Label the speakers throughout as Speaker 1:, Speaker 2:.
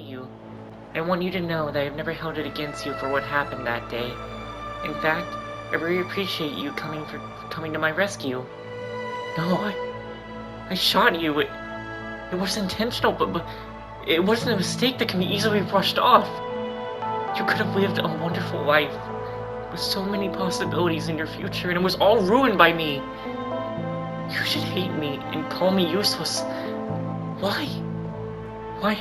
Speaker 1: you. I want you to know that I've never held it against you for what happened that day. In fact, I really appreciate you coming to my rescue. No, I shot you. It was intentional, but it wasn't a mistake that can be easily brushed off. You could have lived a wonderful life with so many possibilities in your future, and it was all ruined by me. You should hate me and call me useless. Why? Why?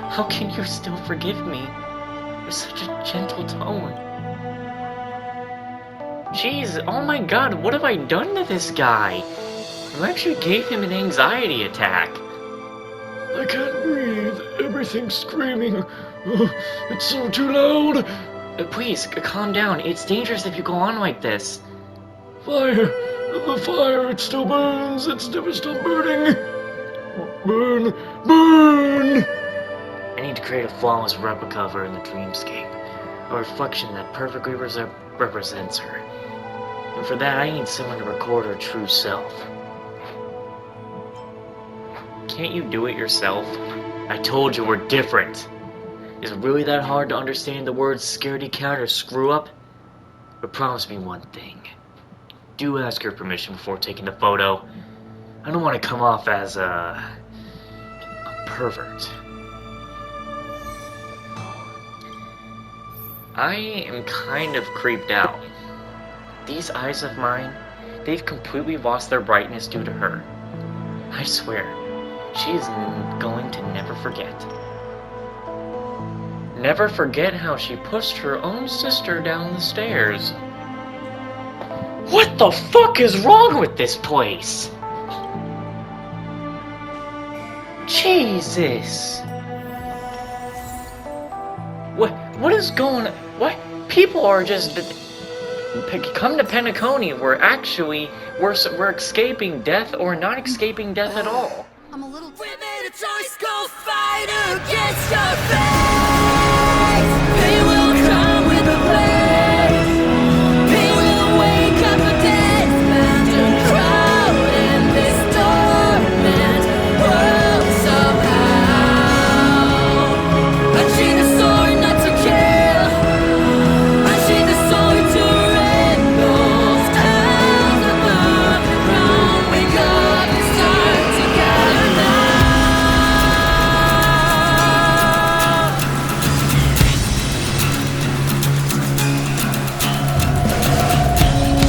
Speaker 1: How can you still forgive me with such a gentle tone? Jeez, oh my god, what have I done to this guy? You actually gave him an anxiety attack.
Speaker 2: I can't breathe. Everything's screaming. It's so too loud.
Speaker 1: Please, calm down. It's dangerous if you go on like this.
Speaker 2: Fire! The fire, it still burns. It's never stopped burning. Burn! Burn!
Speaker 1: I need to create a flawless replica of her in the dreamscape. A reflection that perfectly represents her. And for that, I need someone to record her true self. Can't you do it yourself? I told you we're different. Is it really that hard to understand the words scaredy cat or screw up? But promise me one thing. Do ask her permission before taking the photo. I don't want to come off as a pervert. I am kind of creeped out. These eyes of mine, they've completely lost their brightness due to her. I swear, she is going to never forget. Never forget how she pushed her own sister down the stairs. What the fuck is wrong with this place? Jesus! What is going on? What? People are just... Come to Penacony, we're escaping death or not escaping death at all.
Speaker 3: I'm a little... We made a choice, go fight against your fate. They will come with a blaze. They will wake up a dead man and crowd in this torment world somehow. Unchain the sword not to kill. Unchain the sword to rend those towns above the ground. Wake up and start together now.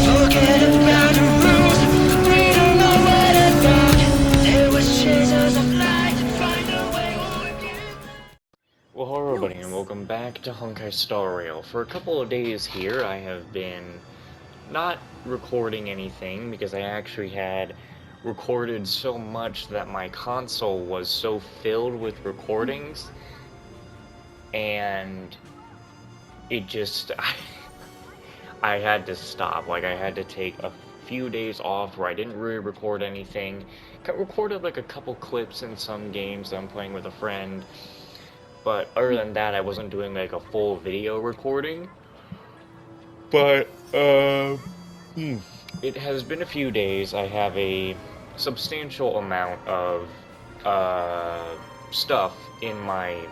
Speaker 3: Forget about the rules. We don't know what about. There was chasers of light. Find a way with you.
Speaker 1: Well, hello everybody, and welcome back to Honkai Star Rail. For a couple of days here, I have been not recording anything because I actually had recorded so much that my console was so filled with recordings, and it just... I had to stop. Like, I had to take a few days off where I didn't really record anything. Recorded like a couple clips in some games that I'm playing with a friend. But other than that, I wasn't doing like a full video recording. But, it has been a few days. I have a substantial amount of, stuff in my,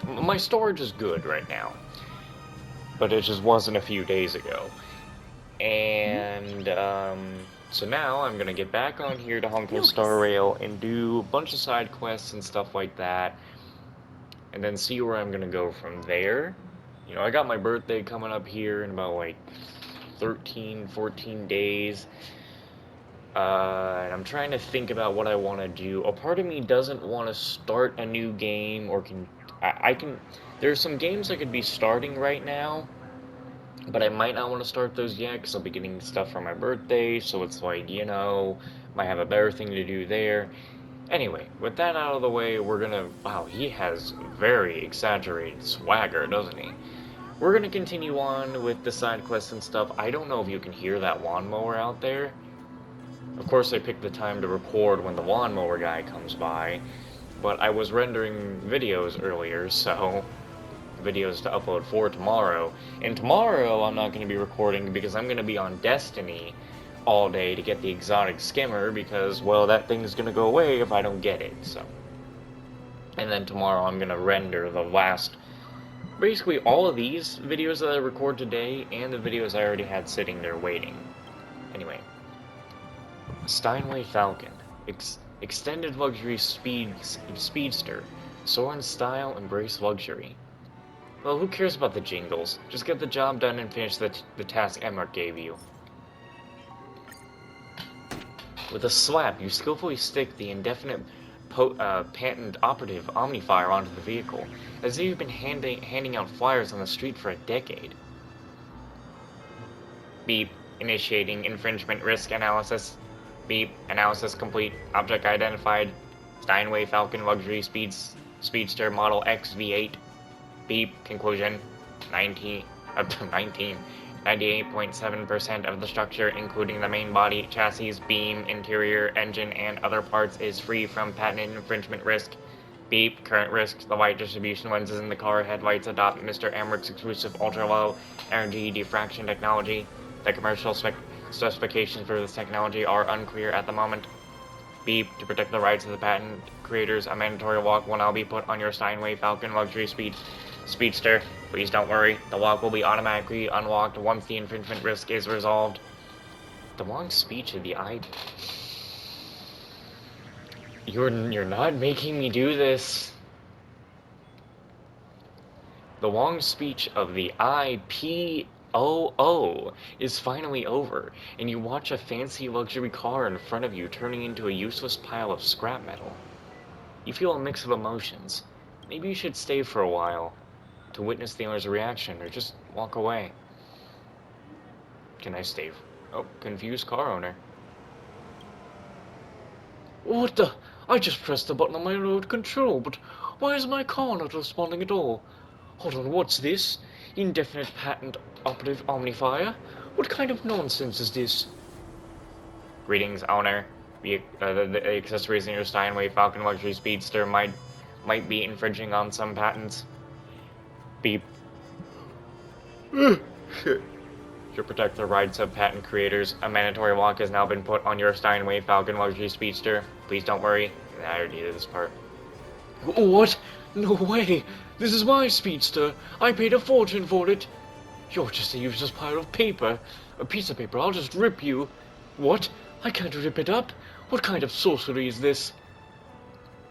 Speaker 1: my storage is good right now. But it just wasn't a few days ago. And, so now I'm gonna get back on here to Honkai Star Rail and do a bunch of side quests and stuff like that. And then see where I'm gonna go from there. You know, I got my birthday coming up here in about like 13, 14 days. And I'm trying to think about what I want to do. A part of me doesn't want to start a new game or I can... There's some games I could be starting right now, but I might not want to start those yet because I'll be getting stuff for my birthday, so it's like, you know, might have a better thing to do there. Anyway, with that out of the way, we're gonna... Wow, he has very exaggerated swagger, doesn't he? We're gonna continue on with the side quests and stuff. I don't know if you can hear that lawnmower out there. Of course, I picked the time to record when the lawnmower guy comes by, but I was rendering videos earlier, so... videos to upload for tomorrow. And tomorrow I'm not going to be recording because I'm going to be on Destiny all day to get the exotic skimmer because, well, that thing's going to go away if I don't get it, so. And then tomorrow I'm gonna render the last, basically all of these videos that I record today and the videos I already had sitting there waiting. Anyway, Steinway Falcon, extended luxury speedster, soar in style, embrace luxury. Well, who cares about the jingles? Just get the job done and finish the task Emmerich gave you. With a slap, you skillfully stick the indefinite patent operative Omnifire onto the vehicle, as if you've been handing out flyers on the street for a decade. Beep. Initiating infringement risk analysis. Beep. Analysis complete. Object identified. Steinway Falcon Luxury Speedster Model X V8. Beep. Conclusion. 98.7% of the structure, including the main body, chassis, beam, interior, engine, and other parts, is free from patent infringement risk. Beep. Current risk. The light distribution lenses in the car headlights adopt Mr. Emmerich's exclusive ultra-low energy diffraction technology. The commercial specifications for this technology are unclear at the moment. Beep. To protect the rights of the patent creators, a mandatory lock will now be put on your Steinway Falcon Luxury Speedster. Please don't worry, the lock will be automatically unlocked once the infringement risk is resolved. The long speech of the You're not making me do this. The long speech of the IPOO is finally over, and you watch a fancy luxury car in front of you turning into a useless pile of scrap metal. You feel a mix of emotions. Maybe you should stay for a while to witness the owner's reaction, or just walk away. Can I stay? Oh, confused car owner.
Speaker 2: What the? I just pressed the button on my remote control, but why is my car not responding at all? Hold on, what's this? Indefinite patent operative Omnifire? What kind of nonsense is this?
Speaker 1: Greetings, owner. The accessories in your Steinway Falcon Luxury Speedster might be infringing on some patents. Beep. To protect the rights of patent creators, a mandatory lock has now been put on your Steinway Falcon Luxury Speedster. Please don't worry. I already did this part.
Speaker 2: What? No way! This is my speedster! I paid a fortune for it! You're just a useless pile of paper! A piece of paper, I'll just rip you! What? I can't rip it up! What kind of sorcery is this?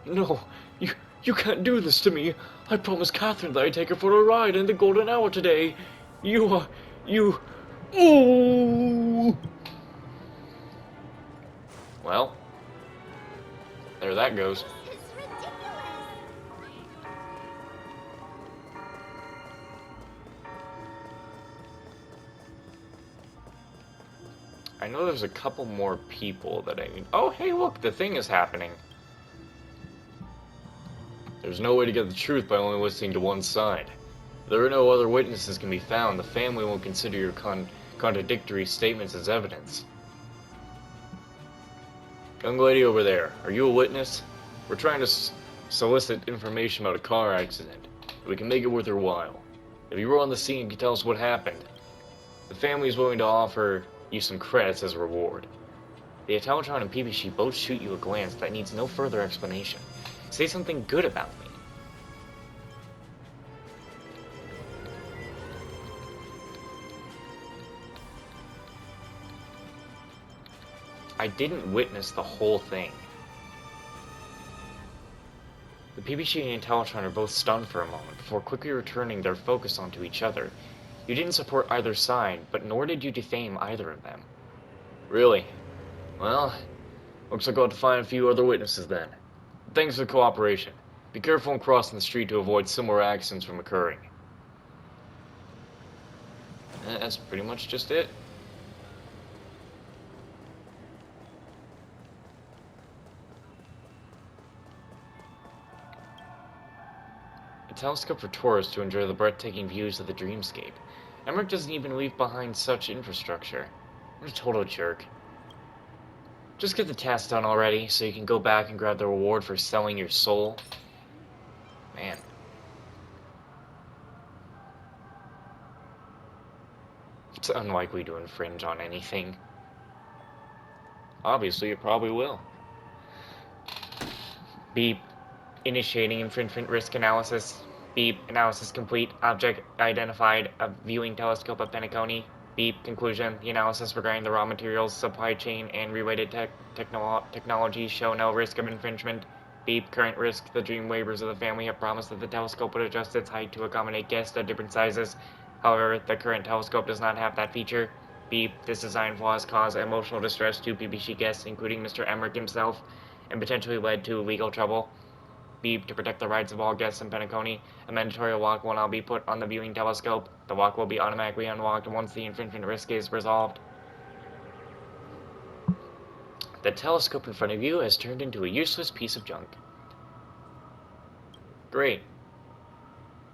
Speaker 2: No, you can't do this to me! I promised Catherine that I'd take her for a ride in the golden hour today! You... Oh!
Speaker 1: Well, there that goes. I know there's a couple more people that I need. Oh, hey, look, the thing is happening. There's no way to get the truth by only listening to one side. If there are no other witnesses can be found, the family won't consider your contradictory statements as evidence. Young lady over there, are you a witness? We're trying to solicit information about a car accident. We can make it worth your while. If you were on the scene, you can tell us what happened. The family is willing to offer you some credits as a reward. The Itautron and PPC both shoot you a glance that needs no further explanation. Say something good about me. I didn't witness the whole thing. The PPC and Itautron are both stunned for a moment before quickly returning their focus onto each other. You didn't support either side, but nor did you defame either of them. Really? Well, looks like I'll have to find a few other witnesses then. Thanks for the cooperation. Be careful in crossing the street to avoid similar accidents from occurring. That's pretty much just it. A telescope for tourists to enjoy the breathtaking views of the dreamscape. Emmerich doesn't even leave behind such infrastructure. What a total jerk. Just get the task done already, so you can go back and grab the reward for selling your soul. Man. It's unlikely to infringe on anything. Obviously, it probably will. Beep. Initiating infringement risk analysis. Beep. Analysis complete. Object identified. A viewing telescope of Penacony. Beep. Conclusion. The analysis regarding the raw materials, supply chain, and related technologies show no risk of infringement. Beep. Current risk. The dream waivers of the family have promised that the telescope would adjust its height to accommodate guests of different sizes. However, the current telescope does not have that feature. Beep. This design flaw has caused emotional distress to PPC guests, including Mr. Emmerich himself, and potentially led to legal trouble. Beep. To protect the rights of all guests in Penacony, a mandatory lock will now be put on the viewing telescope. The lock will be automatically unlocked once the infringement risk is resolved. The telescope in front of you has turned into a useless piece of junk. Great.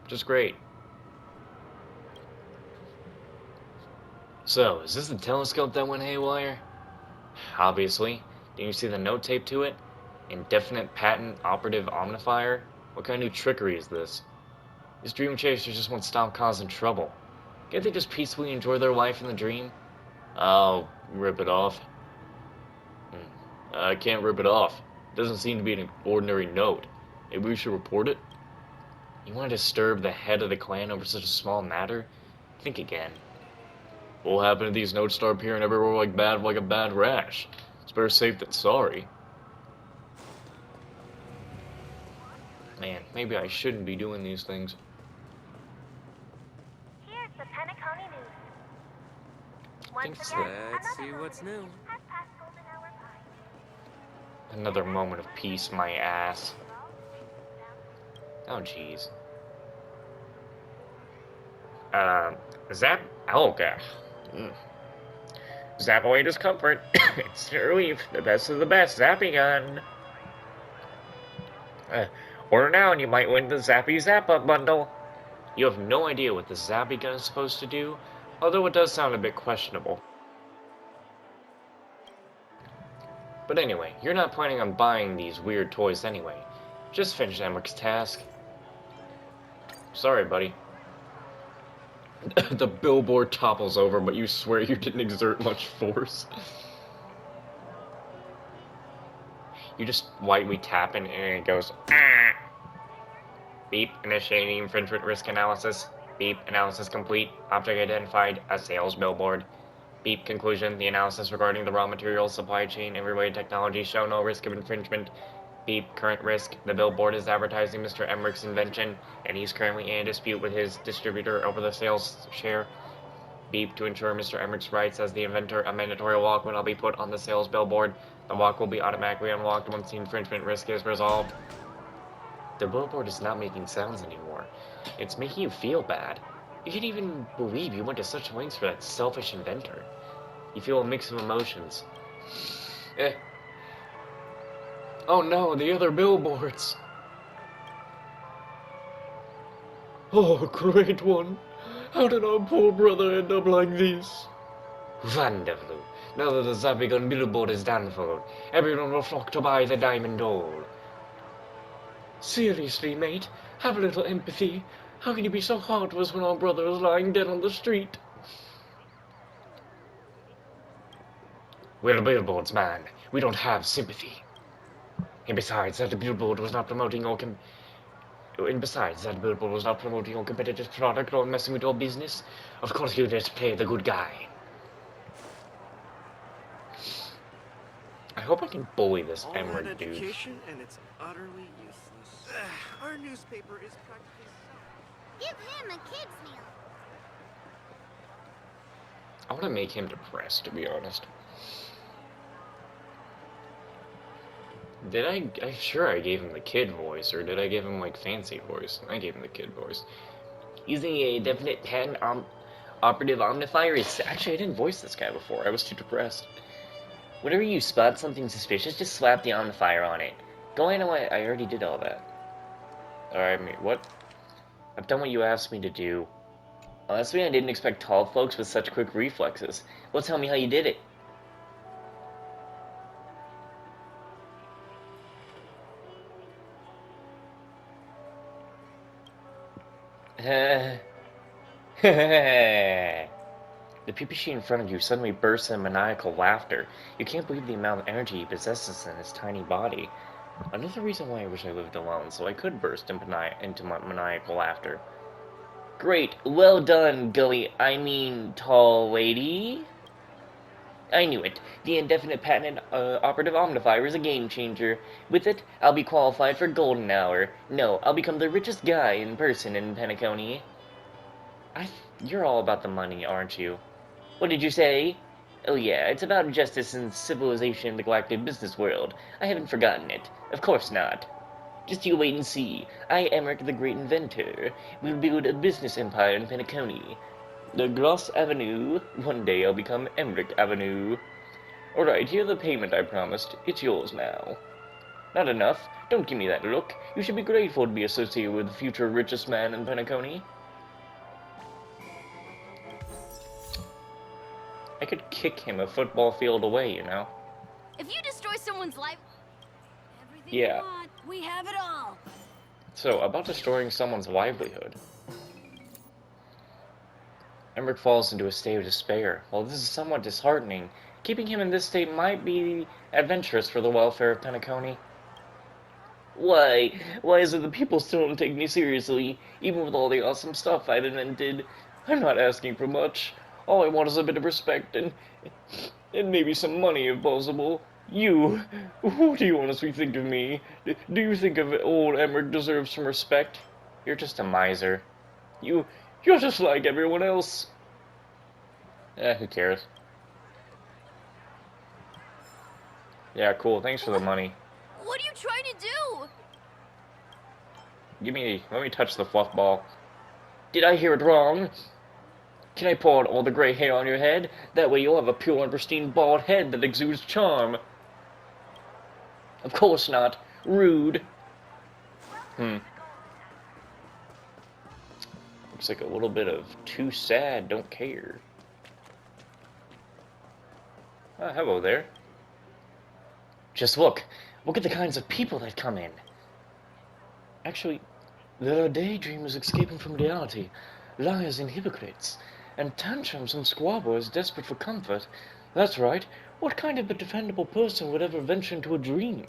Speaker 1: Just great. So, is this the telescope that went haywire? Obviously. Didn't you see the note taped to it? Indefinite patent operative omnifier? What kind of trickery is this? These dream chasers just won't stop causing trouble. Can't they just peacefully enjoy their life in the dream? I'll rip it off. I can't rip it off. It doesn't seem to be an ordinary note. Maybe we should report it? You want to disturb the head of the clan over such a small matter? Think again. What'll happen if these notes start appearing everywhere like a bad rash? It's better safe than sorry. Man, maybe I shouldn't be doing these things.
Speaker 4: Here's the Penacony News.
Speaker 1: Let's
Speaker 5: see what's new.
Speaker 4: Has passed golden hour by.
Speaker 1: Another moment of peace, my ass. Oh, jeez. Zap... Oh, gosh. Zap away discomfort. It's your relief. The best of the best. Zappy gun. Order now and you might win the Zappy Zap-Up bundle. You have no idea what the Zappy gun is supposed to do, although it does sound a bit questionable. But anyway, you're not planning on buying these weird toys anyway. Just finish Emmerich's task. Sorry, buddy. The billboard topples over, but you swear you didn't exert much force. You just lightly tap and it goes, ah! Beep. Initiating infringement risk analysis. Beep. Analysis complete. Object identified. A sales billboard. Beep. Conclusion. The analysis regarding the raw materials, supply chain, and related technologies show no risk of infringement. Beep. Current risk. The billboard is advertising Mr. Emmerich's invention, and he's currently in a dispute with his distributor over the sales share. Beep. To ensure Mr. Emmerich's rights as the inventor, a mandatory lock will now be put on the sales billboard. The lock will be automatically unlocked once the infringement risk is resolved. The billboard is not making sounds anymore. It's making you feel bad. You can't even believe you went to such lengths for that selfish inventor. You feel a mix of emotions. Oh no, the other billboards!
Speaker 2: Oh, great one. How did our poor brother end up like this?
Speaker 1: Wonderful. Now that the Zabigon billboard is done for, everyone will flock to buy the diamond doll.
Speaker 2: Seriously, mate, have a little empathy. How can you be so heartless when our brother is lying dead on the street?
Speaker 1: We're the billboards, man. We don't have sympathy. And besides, that billboard was not promoting your competitor's product or messing with your business. Of course you just play the good guy. I hope I can bully this
Speaker 5: All that
Speaker 1: Emmerich dude.
Speaker 5: education and it's utterly useless. Our newspaper is practically
Speaker 4: Give him a kid's meal.
Speaker 1: I want to make him depressed, to be honest. I'm sure I gave him the kid voice, or did I give him, like, fancy voice? I gave him the kid voice. Using a definite patent operative omnifier is... Actually, I didn't voice this guy before. I was too depressed. Whenever you spot something suspicious, just slap the omnifier on it. Go on away. I already did all that. Alright, what? I've done what you asked me to do. Honestly, I didn't expect tall folks with such quick reflexes. Well, tell me how you did it. The PPC in front of you suddenly bursts in maniacal laughter. You can't believe the amount of energy he possesses in his tiny body. Another reason why I wish I lived alone, so I could burst into my maniacal laughter. Great, well done, tall lady. I knew it. The indefinite patent operative omnifier is a game changer. With it, I'll be qualified for golden hour. No, I'll become the richest guy in person in Penacony. You're all about the money, aren't you? What did you say? Oh yeah, it's about justice and civilization in the galactic business world. I haven't forgotten it. Of course not. Just you wait and see. I, Emmerich the Great Inventor, will build a business empire in Penacony. The Gloss Avenue. One day I'll become Emmerich Avenue. Alright, here's the payment I promised. It's yours now. Not enough? Don't give me that look. You should be grateful to be associated with the future richest man in Penacony. I could kick him a football field away, you know?
Speaker 3: If you destroy someone's life, everything
Speaker 1: Yeah.
Speaker 3: you want, we have it all.
Speaker 1: So, about destroying someone's livelihood. Emmerich falls into a state of despair. While this is somewhat disheartening, keeping him in this state might be adventurous for the welfare of Penacony. Why is it the people still don't take me seriously, even with all the awesome stuff I've invented? I'm not asking for much. All I want is a bit of respect and maybe some money if possible. You, what do you honestly think of me? Do you think of old Emmerich deserves some respect? You're just a miser. You're just like everyone else. Who cares? Yeah, cool. Thanks for the money.
Speaker 3: What are you trying to do?
Speaker 1: Let me touch the fluff ball. Did I hear it wrong? Can I pull out all the gray hair on your head? That way you'll have a pure and pristine bald head that exudes charm. Of course not. Rude. Looks like a little bit of too sad, don't care. Ah, hello there. Just look. Look at the kinds of people that come in. Actually, there are daydreamers escaping from reality, liars and hypocrites, and tantrums and squabblers desperate for comfort. That's right. What kind of a defendable person would ever venture into a dream?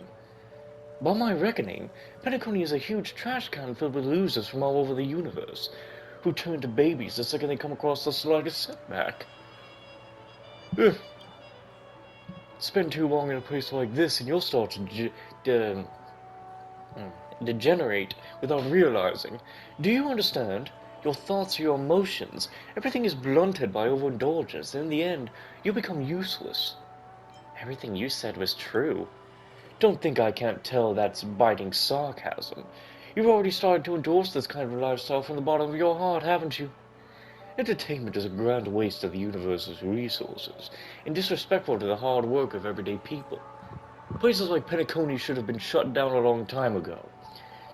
Speaker 1: By my reckoning, Penacony is a huge trash can filled with losers from all over the universe, who turn to babies the second they come across the slightest setback. Ugh. Spend too long in a place like this and you'll start to degenerate without realizing. Do you understand? Your thoughts are your emotions. Everything is blunted by overindulgence, and in the end, you become useless. Everything you said was true. Don't think I can't tell that's biting sarcasm. You've already started to endorse this kind of lifestyle from the bottom of your heart, haven't you? Entertainment is a grand waste of the universe's resources, and disrespectful to the hard work of everyday people. Places like Penacony should have been shut down a long time ago.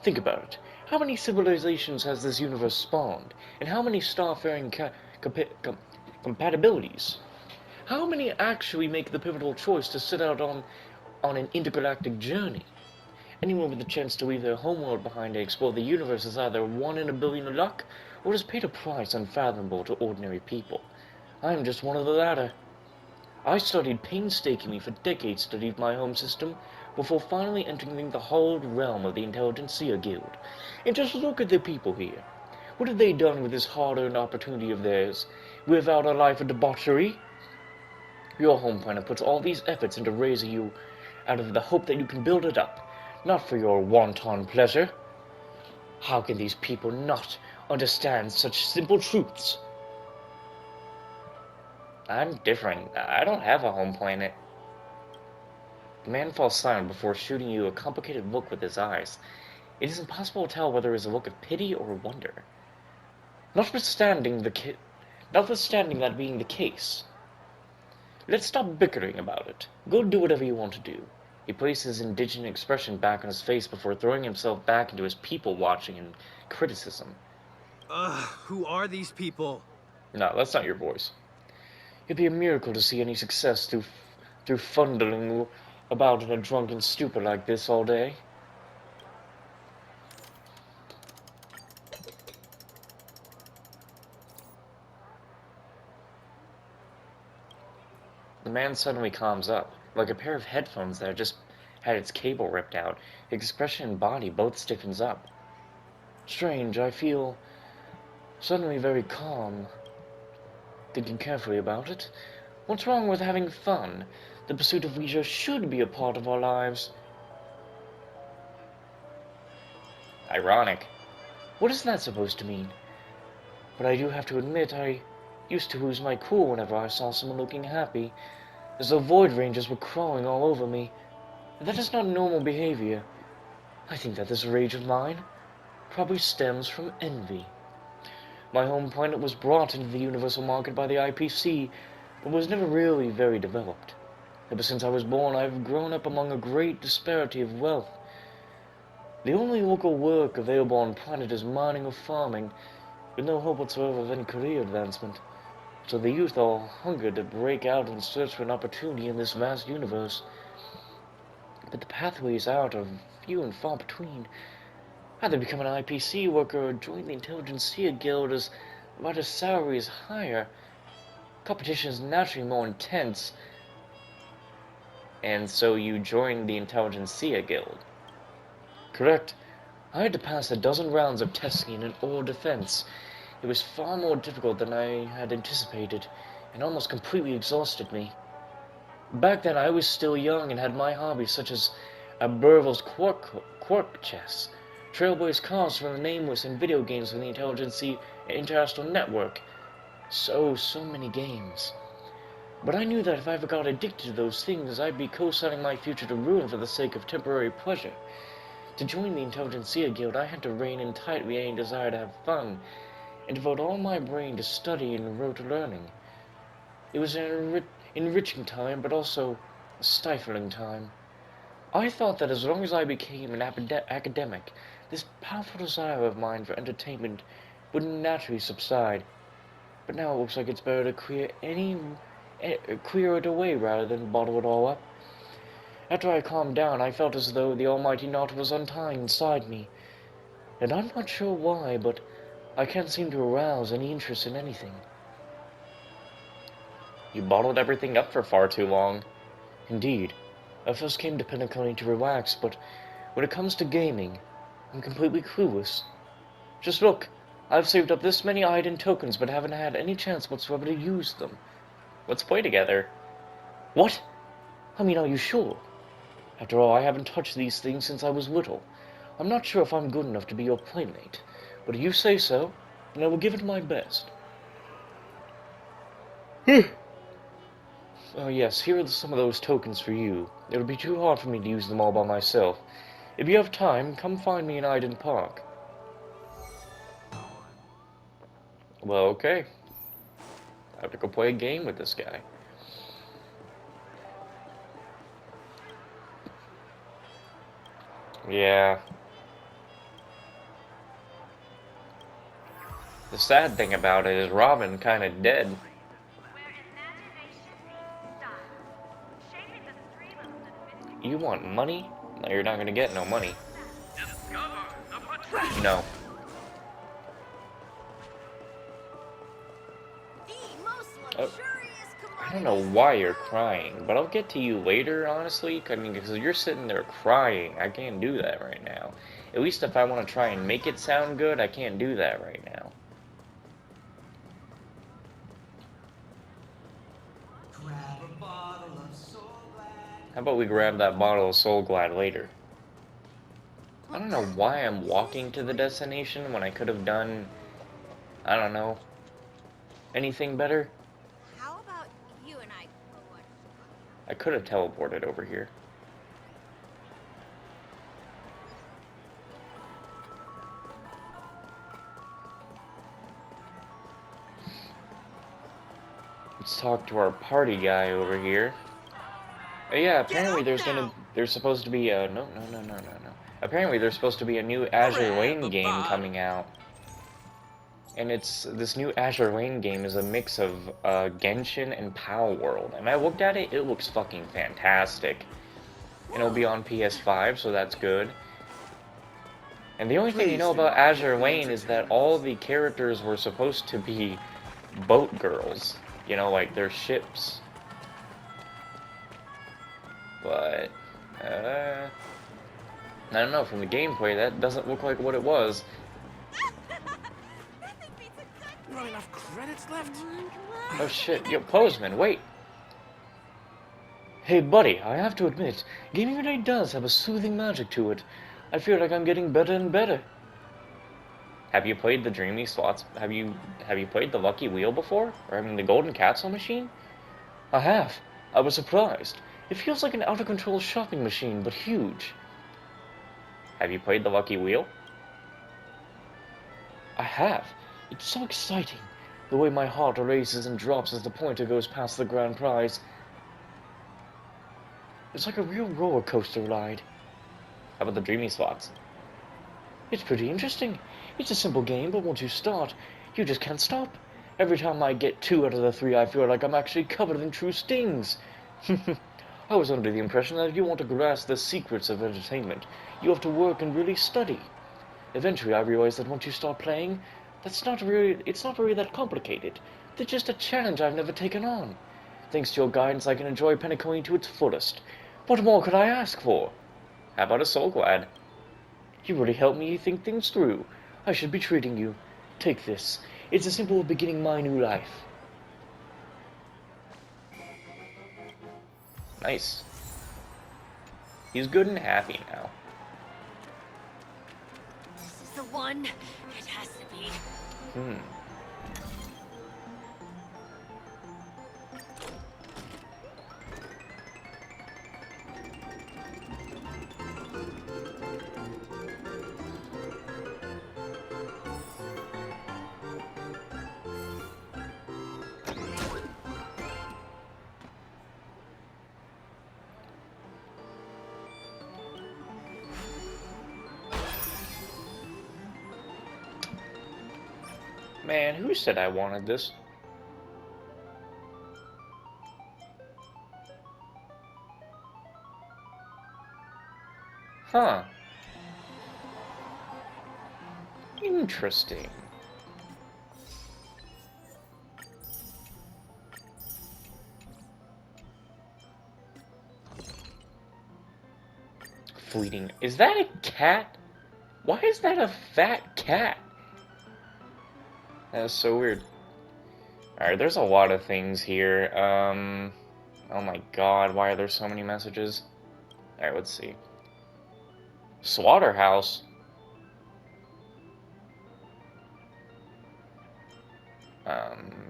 Speaker 1: Think about it. How many civilizations has this universe spawned? And how many starfaring compatibilities? How many actually make the pivotal choice to set out on an intergalactic journey? Anyone with the chance to leave their homeworld behind and explore the universe is either 1 in a billion luck, or has paid a price unfathomable to ordinary people. I am just one of the latter. I studied painstakingly for decades to leave my home system, before finally entering the whole realm of the Intelligentsia Guild. And just look at the people here. What have they done with this hard-earned opportunity of theirs? Live out a life of debauchery? Your home planet puts all these efforts into raising you out of the hope that you can build it up, not for your wanton pleasure. How can these people not understand such simple truths? I'm different. I don't have a home planet. The man falls silent before shooting you a complicated look with his eyes. It is impossible to tell whether it is a look of pity or wonder. Notwithstanding that being the case, let's stop bickering about it. Go do whatever you want to do. He placed his indignant expression back on his face before throwing himself back into his people-watching and criticism.
Speaker 5: Who are these people?
Speaker 1: No, that's not your voice. It'd be a miracle to see any success through fondling about in a drunken stupor like this all day. The man suddenly calms up, like a pair of headphones that had its cable ripped out. Expression and body both stiffens up. Strange, I feel suddenly very calm. Thinking carefully about it, what's wrong with having fun? The pursuit of leisure should be a part of our lives. Ironic. What is that supposed to mean? But I do have to admit, I used to lose my cool whenever I saw someone looking happy, as though void rangers were crawling all over me. That is not normal behavior. I think that this rage of mine probably stems from envy. My home planet was brought into the universal market by the IPC, but was never really very developed. Ever since I was born, I have grown up among a great disparity of wealth. The only local work available on the planet is mining or farming, with no hope whatsoever of any career advancement. So the youth all hunger to break out and search for an opportunity in this vast universe. But the pathways out are few and far between. Either become an IPC worker or join the Intelligentsia Guild as the salary is higher. Competition is naturally more intense, and so you join the Intelligentsia Guild. Correct. I had to pass a dozen rounds of testing in an oral defense. It was far more difficult than I had anticipated, and almost completely exhausted me. Back then I was still young and had my hobbies such as a Burville's Quark chess, Trailblaze cars from the Nameless, and video games from the Intelligentsia International Network. So many games. But I knew that if I ever got addicted to those things, I'd be co-signing my future to ruin for the sake of temporary pleasure. To join the Intelligentsia Guild, I had to rein in tightly any desire to have fun, and devote all my brain to study and rote learning. It was an enriching time, but also a stifling time. I thought that as long as I became an academic, this powerful desire of mine for entertainment would naturally subside. But now it looks like it's better to clear it away rather than bottle it all up. After I calmed down, I felt as though the almighty knot was untying inside me. And I'm not sure why, but I can't seem to arouse any interest in anything. You bottled everything up for far too long. Indeed. I first came to Penacony to relax, but when it comes to gaming, I'm completely clueless. Just look, I've saved up this many Iden tokens, but haven't had any chance whatsoever to use them. Let's play together. What? I mean, are you sure? After all, I haven't touched these things since I was little. I'm not sure if I'm good enough to be your playmate, but if you say so, then I will give it my best. Oh yes, here are some of those tokens for you. It would be too hard for me to use them all by myself. If you have time, come find me in Iden Park. Well, okay. I have to go play a game with this guy. Yeah. The sad thing about it is Robin kinda dead. You want money? No, you're not gonna get no money. No. Oh, I don't know why you're crying, but I'll get to you later, honestly. I mean, because you're sitting there crying. I can't do that right now. At least if I want to try and make it sound good, I can't do that right now. How about we grab that bottle of Soul Glad later? I don't know why I'm walking to the destination when I could have done, I don't know, anything better.
Speaker 4: How about you and I go watch?
Speaker 1: I could have teleported over here. Let's talk to our party guy over here. Yeah, apparently there's supposed to be a no. Apparently there's supposed to be a new Azure Lane game coming out. And this new Azure Lane game is a mix of Genshin and Pow World. And I looked at it, it looks fucking fantastic. And it'll be on PS5, so that's good. And the only thing you know about Azure Lane is that all the characters were supposed to be boat girls. You know, like they're ships. But I don't know, from the gameplay, that doesn't look like what it was.
Speaker 4: Nothing beats a good
Speaker 5: Not enough credits left?
Speaker 4: Come on.
Speaker 1: Oh shit, yo, Postman, wait! Hey buddy, I have to admit, gaming today does have a soothing magic to it. I feel like I'm getting better and better. Have you played the Dreamy Slots? Have you played the Lucky Wheel before? Or I mean the Golden Capsule machine? I have. I was surprised. It feels like an out-of-control shopping machine, but huge. Have you played the Lucky Wheel? I have. It's so exciting. The way my heart races and drops as the pointer goes past the grand prize. It's like a real roller coaster ride. How about the Dreamy Slots? It's pretty interesting. It's a simple game, but once you start, you just can't stop. Every time I get 2 out of the 3, I feel like I'm actually covered in true stings. I was under the impression that if you want to grasp the secrets of entertainment, you have to work and really study. Eventually, I realized that once you start playing, it's not really that complicated. It's just a challenge I've never taken on. Thanks to your guidance, I can enjoy Penacony to its fullest. What more could I ask for? How about a Soul Glad? You really helped me think things through. I should be treating you. Take this. It's a symbol of beginning my new life. Nice. He's good and happy now.
Speaker 3: This is the one. It has to be.
Speaker 1: Hmm. Man, who said I wanted this? Huh. Interesting. Fleeting. Is that a cat? Why is that a fat cat? That's so weird. Alright, there's a lot of things here. Oh my god, why are there so many messages? Alright, let's see. Slaughterhouse?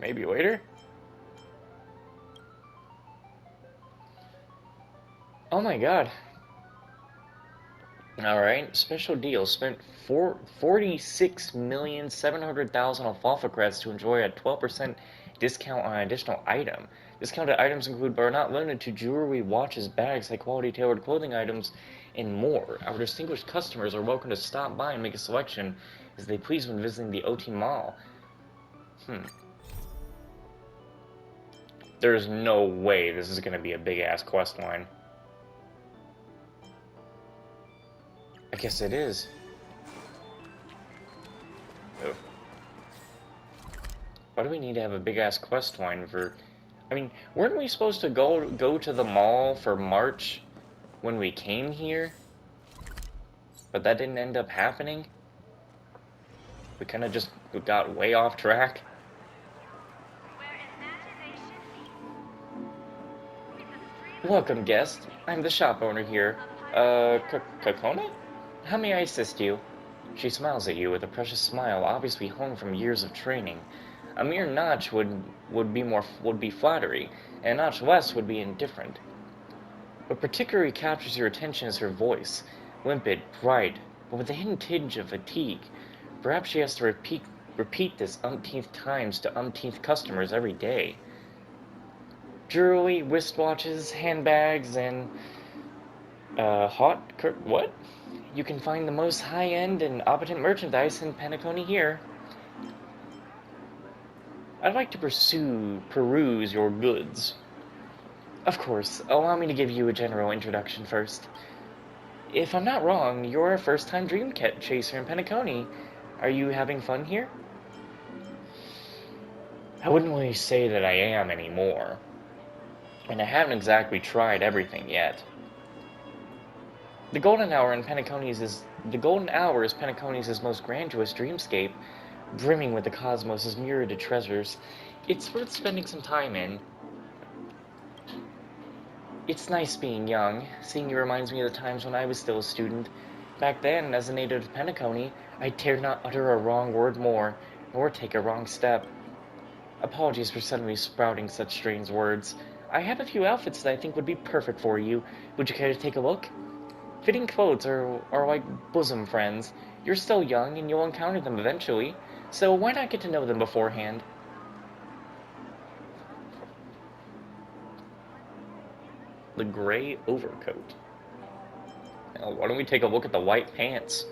Speaker 1: Maybe later? Oh my god. Alright, special deal. Spent 46,700,000 alfalfa credits to enjoy a 12% discount on an additional item. Discounted items include, but are not limited to, jewelry, watches, bags, high-quality tailored clothing items, and more. Our distinguished customers are welcome to stop by and make a selection as they please when visiting the OT Mall. There's no way this is going to be a big-ass quest line. I guess it is. Oh. Why do we need to have a big-ass quest line for... I mean, weren't we supposed to go to the mall for March when we came here? But that didn't end up happening? We kind of just got way off track. Welcome, guest. I'm the shop owner here. Kakona? How may I assist you? She smiles at you with a precious smile, obviously honed from years of training. A mere notch would be flattery, and a notch less would be indifferent. What particularly captures your attention is her voice, limpid, bright, but with a hidden tinge of fatigue. Perhaps she has to repeat this umpteenth times to umpteenth customers every day. Jewelry, wristwatches, handbags, and what? You can find the most high-end and opulent merchandise in Penacony here. I'd like to peruse your goods. Of course, allow me to give you a general introduction first. If I'm not wrong, you're a first-time dream chaser in Penacony. Are you having fun here? I wouldn't really say that I am anymore. And I haven't exactly tried everything yet. The golden hour is Penacony's most grandiose dreamscape, brimming with the cosmos' myriad treasures. It's worth spending some time in. It's nice being young. Seeing you reminds me of the times when I was still a student. Back then, as a native of Penacony, I dared not utter a wrong word more, nor take a wrong step. Apologies for suddenly sprouting such strange words. I have a few outfits that I think would be perfect for you. Would you care to take a look? Fitting clothes are like bosom friends. You're still young, and you'll encounter them eventually, so why not get to know them beforehand? The gray overcoat. Now, why don't we take a look at the white pants?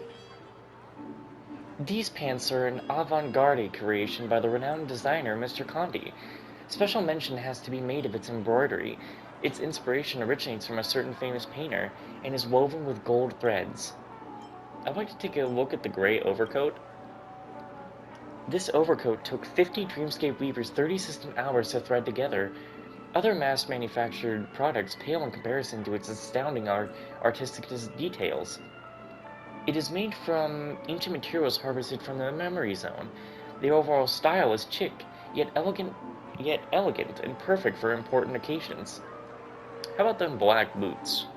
Speaker 1: These pants are an avant-garde creation by the renowned designer Mr. Condi. Special mention has to be made of its embroidery. Its inspiration originates from a certain famous painter and is woven with gold threads. I'd like to take a look at the gray overcoat. This overcoat took 50 Dreamscape weavers 30 system hours to thread together. Other mass-manufactured products pale in comparison to its astounding artistic details. It is made from ancient materials harvested from the memory zone. The overall style is chic, yet elegant and perfect for important occasions. How about them black boots?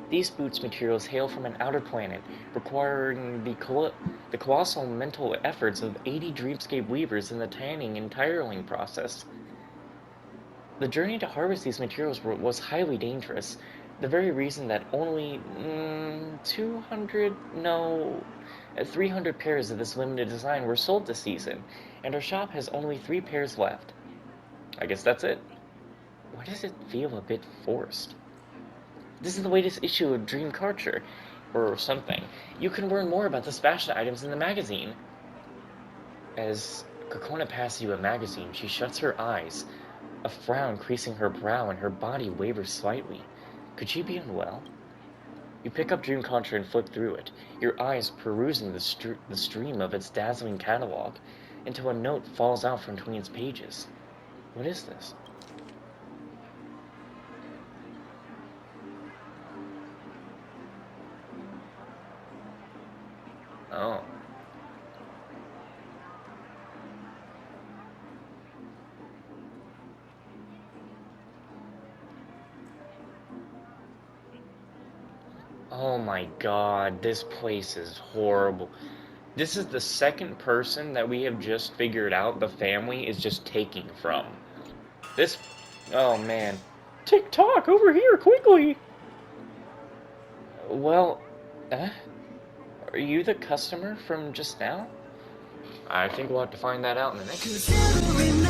Speaker 1: These boots materials hail from an outer planet, requiring the colossal mental efforts of 80 Dreamscape weavers in the tanning and tiling process. The journey to harvest these materials was highly dangerous, the very reason that only 300 pairs of this limited design were sold this season, and our shop has only 3 pairs left. I guess that's it. Why does it feel a bit forced? This is the latest issue of Dream Culture, or something. You can learn more about this fashion items in the magazine. As Kokona passes you a magazine, she shuts her eyes, a frown creasing her brow, and her body wavers slightly. Could she be unwell? You pick up Dream Culture and flip through it, your eyes perusing the stream of its dazzling catalog, until a note falls out from between its pages. What is this? Oh. Oh my god, this place is horrible. This is the second person that we have just figured out the family is just taking from. This... Oh man. TikTok, over here, quickly! Well, are you the customer from just now? I think we'll have to find that out in the next video.